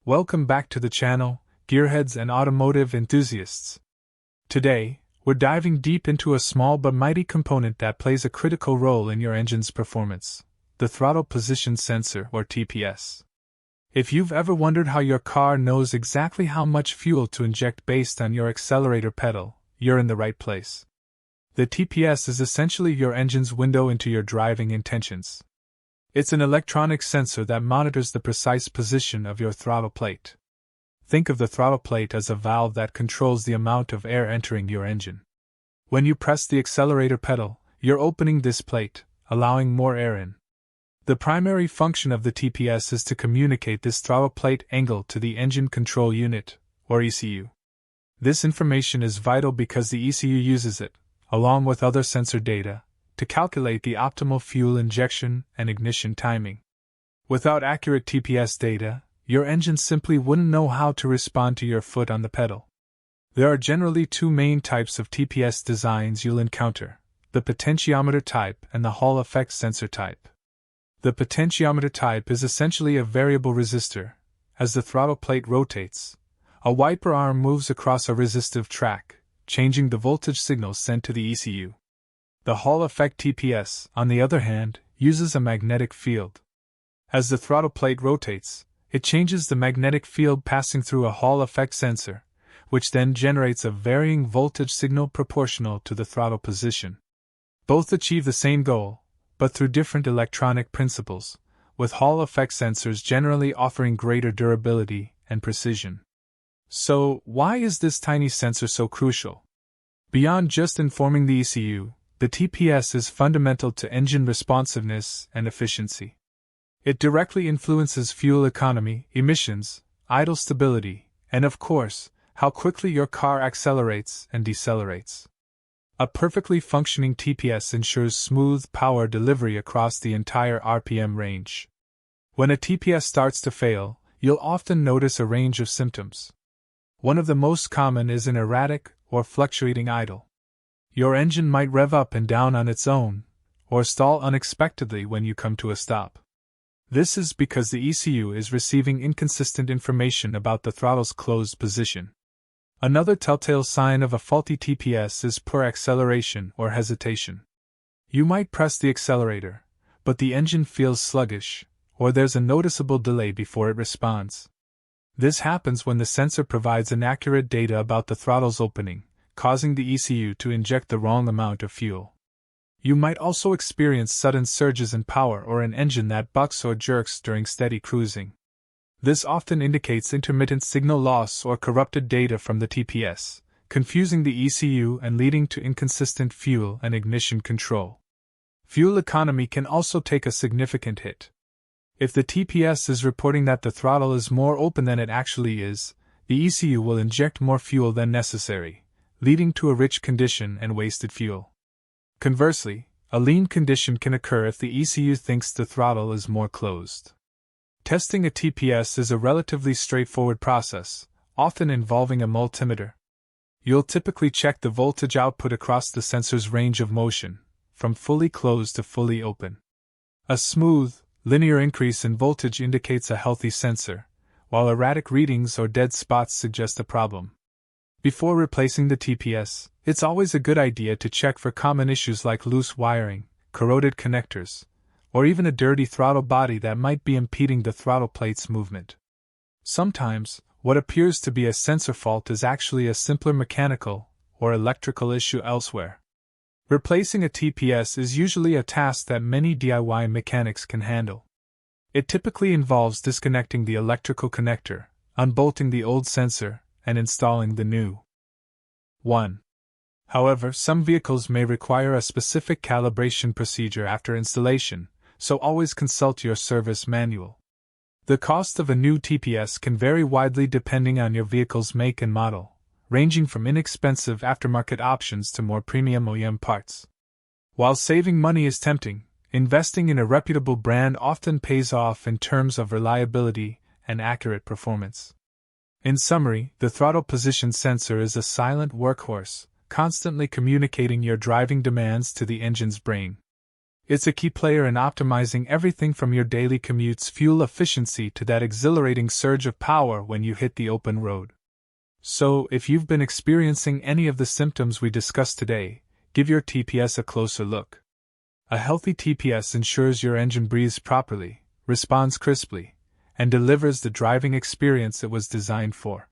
Welcome back to the channel, gearheads and automotive enthusiasts. Today, we're diving deep into a small but mighty component that plays a critical role in your engine's performance, the Throttle Position Sensor or TPS. If you've ever wondered how your car knows exactly how much fuel to inject based on your accelerator pedal, you're in the right place. The TPS is essentially your engine's window into your driving intentions. It's an electronic sensor that monitors the precise position of your throttle plate. Think of the throttle plate as a valve that controls the amount of air entering your engine. When you press the accelerator pedal, you're opening this plate, allowing more air in. The primary function of the TPS is to communicate this throttle plate angle to the engine control unit, or ECU. This information is vital because the ECU uses it, along with other sensor data, to calculate the optimal fuel injection and ignition timing. Without accurate TPS data, your engine simply wouldn't know how to respond to your foot on the pedal. There are generally two main types of TPS designs you'll encounter, the potentiometer type and the Hall effect sensor type. The potentiometer type is essentially a variable resistor. As the throttle plate rotates, a wiper arm moves across a resistive track, changing the voltage signals sent to the ECU. The Hall effect TPS, on the other hand, uses a magnetic field. As the throttle plate rotates, it changes the magnetic field passing through a Hall effect sensor, which then generates a varying voltage signal proportional to the throttle position. Both achieve the same goal, but through different electronic principles, with Hall effect sensors generally offering greater durability and precision. So, why is this tiny sensor so crucial? Beyond just informing the ECU, the TPS is fundamental to engine responsiveness and efficiency. It directly influences fuel economy, emissions, idle stability, and of course, how quickly your car accelerates and decelerates. A perfectly functioning TPS ensures smooth power delivery across the entire RPM range. When a TPS starts to fail, you'll often notice a range of symptoms. One of the most common is an erratic or fluctuating idle. Your engine might rev up and down on its own, or stall unexpectedly when you come to a stop. This is because the ECU is receiving inconsistent information about the throttle's closed position. Another telltale sign of a faulty TPS is poor acceleration or hesitation. You might press the accelerator, but the engine feels sluggish, or there's a noticeable delay before it responds. This happens when the sensor provides inaccurate data about the throttle's opening, causing the ECU to inject the wrong amount of fuel. You might also experience sudden surges in power or an engine that bucks or jerks during steady cruising. This often indicates intermittent signal loss or corrupted data from the TPS, confusing the ECU and leading to inconsistent fuel and ignition control. Fuel economy can also take a significant hit. If the TPS is reporting that the throttle is more open than it actually is, the ECU will inject more fuel than necessary, leading to a rich condition and wasted fuel. Conversely, a lean condition can occur if the ECU thinks the throttle is more closed. Testing a TPS is a relatively straightforward process, often involving a multimeter. You'll typically check the voltage output across the sensor's range of motion, from fully closed to fully open. A smooth, linear increase in voltage indicates a healthy sensor, while erratic readings or dead spots suggest a problem. Before replacing the TPS, it's always a good idea to check for common issues like loose wiring, corroded connectors, or even a dirty throttle body that might be impeding the throttle plate's movement. Sometimes, what appears to be a sensor fault is actually a simpler mechanical or electrical issue elsewhere. Replacing a TPS is usually a task that many DIY mechanics can handle. It typically involves disconnecting the electrical connector, unbolting the old sensor, and installing the new one. However, some vehicles may require a specific calibration procedure after installation, so always consult your service manual. The cost of a new TPS can vary widely depending on your vehicle's make and model, ranging from inexpensive aftermarket options to more premium OEM parts. While saving money is tempting, investing in a reputable brand often pays off in terms of reliability and accurate performance. In summary, the throttle position sensor is a silent workhorse, constantly communicating your driving demands to the engine's brain. It's a key player in optimizing everything from your daily commute's fuel efficiency to that exhilarating surge of power when you hit the open road. So, if you've been experiencing any of the symptoms we discussed today, give your TPS a closer look. A healthy TPS ensures your engine breathes properly, responds crisply, and delivers the driving experience it was designed for.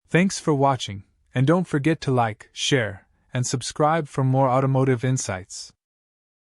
Thanks for watching, and don't forget to like, share, and subscribe for more automotive insights.